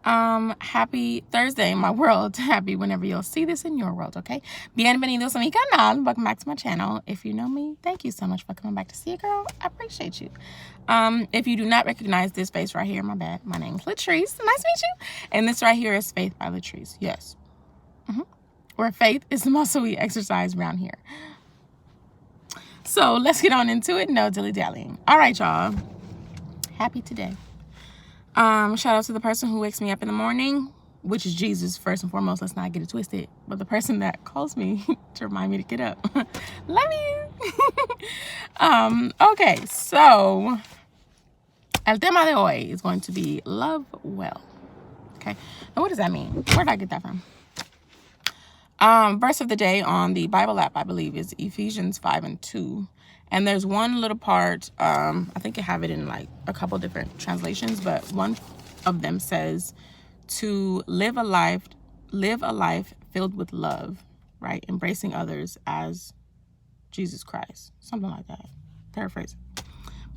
Happy Thursday, my world. Happy whenever you'll see this in your world, okay? Bienvenidos a mi canal. Welcome back to my channel. If you know me, thank you so much for coming back to see it, girl. I appreciate you. If you do not recognize this face right here, my bad. My name's Latrice. Nice to meet you. And this right here is Faith by Latrice. Yes. Where faith is the muscle we exercise around here. So let's get on into it. No dilly-dallying. All right, y'all. Happy today. Shout out to the person who wakes me up in the morning, which is Jesus first and foremost. Let's not get it twisted. But the person that calls me to remind me to get up. Love you. Okay, so el tema de hoy is going to be love well. Okay. Now what does that mean? Where did I get that from? Verse of the day on the Bible app, I believe, is Ephesians 5:2. And there's one little part, I think I have it in like a couple different translations, but one of them says to live a life filled with love, right? Embracing others as Jesus Christ, something like that. Paraphrase. But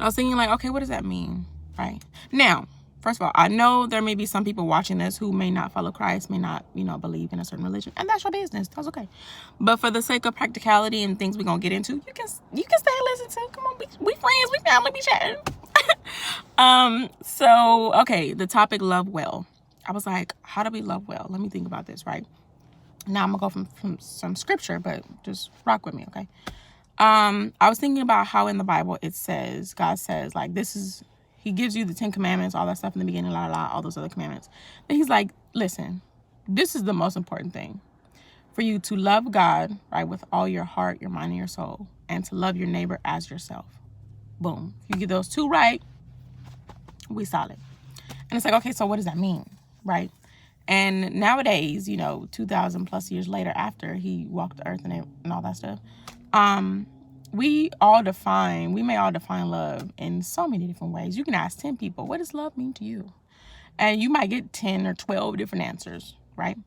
I was thinking like, okay, what does that mean, right? Now, first of all, I know there may be some people watching this who may not follow Christ, may not, believe in a certain religion, and that's your business. That's okay. But for the sake of practicality and things we're gonna get into, you can stay and listen to. Come on, we friends, we family, we chatting. So okay, the topic love well. I was like, how do we love well? Let me think about this, right? Now I'm gonna go from some scripture, but just rock with me, okay? I was thinking about how in the Bible it says, God says, like, He gives you the 10 commandments, all that stuff in the beginning, all those other commandments. But he's like, listen, this is the most important thing. For you to love God, right, with all your heart, your mind, and your soul, and to love your neighbor as yourself. Boom. If you get those two right, we solid. And it's like, okay, so what does that mean, right? And nowadays, 2,000 plus years later after he walked the earth and all that stuff, we may all define love in so many different ways. You can ask 10 people, what does love mean to you? And you might get 10 or 12 different answers, right?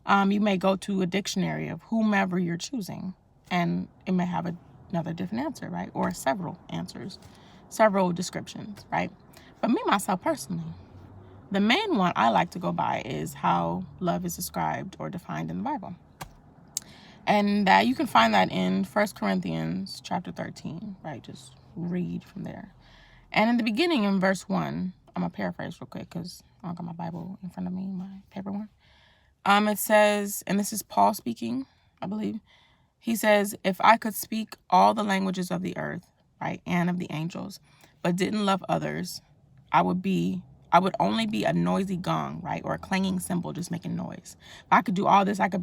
You may go to a dictionary of whomever you're choosing, and it may have another different answer, right? Or several answers, several descriptions, right? But me, myself, personally, the main one I like to go by is how love is described or defined in the Bible. And you can find that in 1 Corinthians chapter 13, right? Just read from there. And in the beginning, in verse 1, I'm going to paraphrase real quick because I don't got my Bible in front of me, my paper one. It says, and this is Paul speaking, I believe. He says, if I could speak all the languages of the earth, right, and of the angels, but didn't love others, I would only be a noisy gong, right? Or a clanging cymbal, just making noise. If I could do all this, I could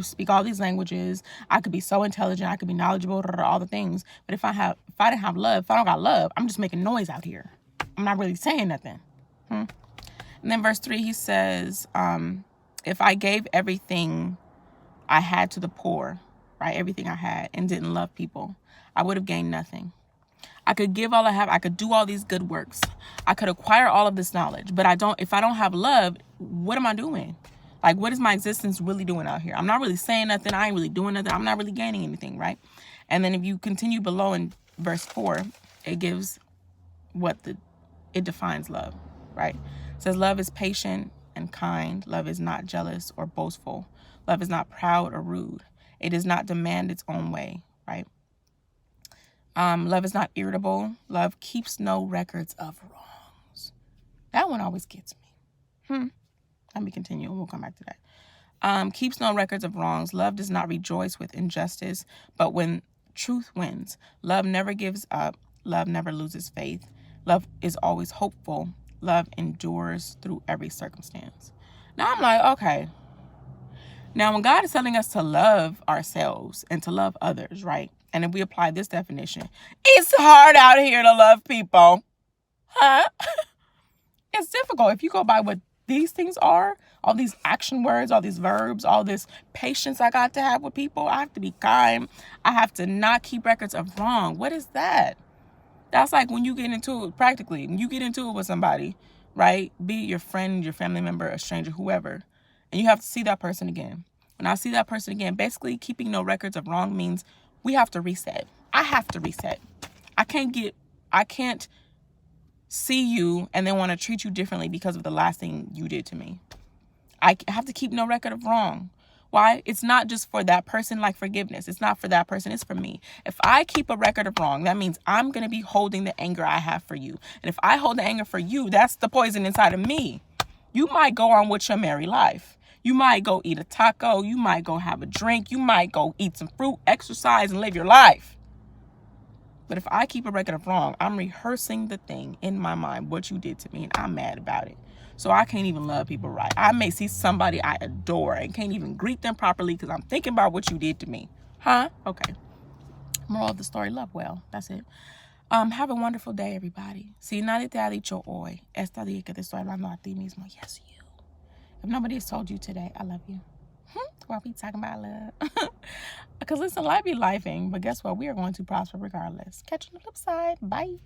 speak all these languages. I could be so intelligent. I could be knowledgeable, all the things. But if I didn't have love, if I don't got love, I'm just making noise out here. I'm not really saying nothing. And then verse 3, he says, if I gave everything I had to the poor, right? Everything I had, and didn't love people, I would have gained nothing. I could give all I have. I could do all these good works. I could acquire all of this knowledge. But if I don't have love, what am I doing? Like, what is my existence really doing out here? I'm not really saying nothing. I ain't really doing nothing. I'm not really gaining anything, right? And then if you continue below in verse 4, it gives it defines love, right? It says love is patient and kind. Love is not jealous or boastful. Love is not proud or rude. It does not demand its own way, right? Love is not irritable. Love keeps no records of wrongs. That one always gets me. Let me continue and we'll come back to that. Keeps no records of wrongs. Love does not rejoice with injustice, but when truth wins. Love never gives up. Love never loses faith. Love is always hopeful. Love endures through every circumstance. Now I'm like, okay. Now when God is telling us to love ourselves and to love others, right? And if we apply this definition, it's hard out here to love people. Huh? It's difficult. If you go by what these things are, all these action words, all these verbs, all this patience I got to have with people. I have to be kind. I have to not keep records of wrong. What is that? That's like when you get into it, practically, when you get into it with somebody, right? Be it your friend, your family member, a stranger, whoever, and you have to see that person again. When I see that person again, basically keeping no records of wrong means we have to reset. I have to reset. I can't see you and then want to treat you differently because of the last thing you did to me. I have to keep no record of wrong. Why? It's not just for that person, like forgiveness. It's not for that person. It's for me. If I keep a record of wrong, that means I'm going to be holding the anger I have for you. And if I hold the anger for you, that's the poison inside of me. You might go on with your merry life. You might go eat a taco. You might go have a drink. You might go eat some fruit, exercise, and live your life. But if I keep a record of wrong, I'm rehearsing the thing in my mind, what you did to me, and I'm mad about it. So I can't even love people right. I may see somebody I adore and can't even greet them properly because I'm thinking about what you did to me. Huh? Okay. Moral of the story, love well. That's it. Have a wonderful day, everybody. Si nadie te ha dicho hoy, esta día que te estoy hablando a ti mismo, yes, you. If nobody has told you today, I love you. Well, we talking about love. Because listen, life be lifing, but guess what? We are going to prosper regardless. Catch you on the flip side. Bye.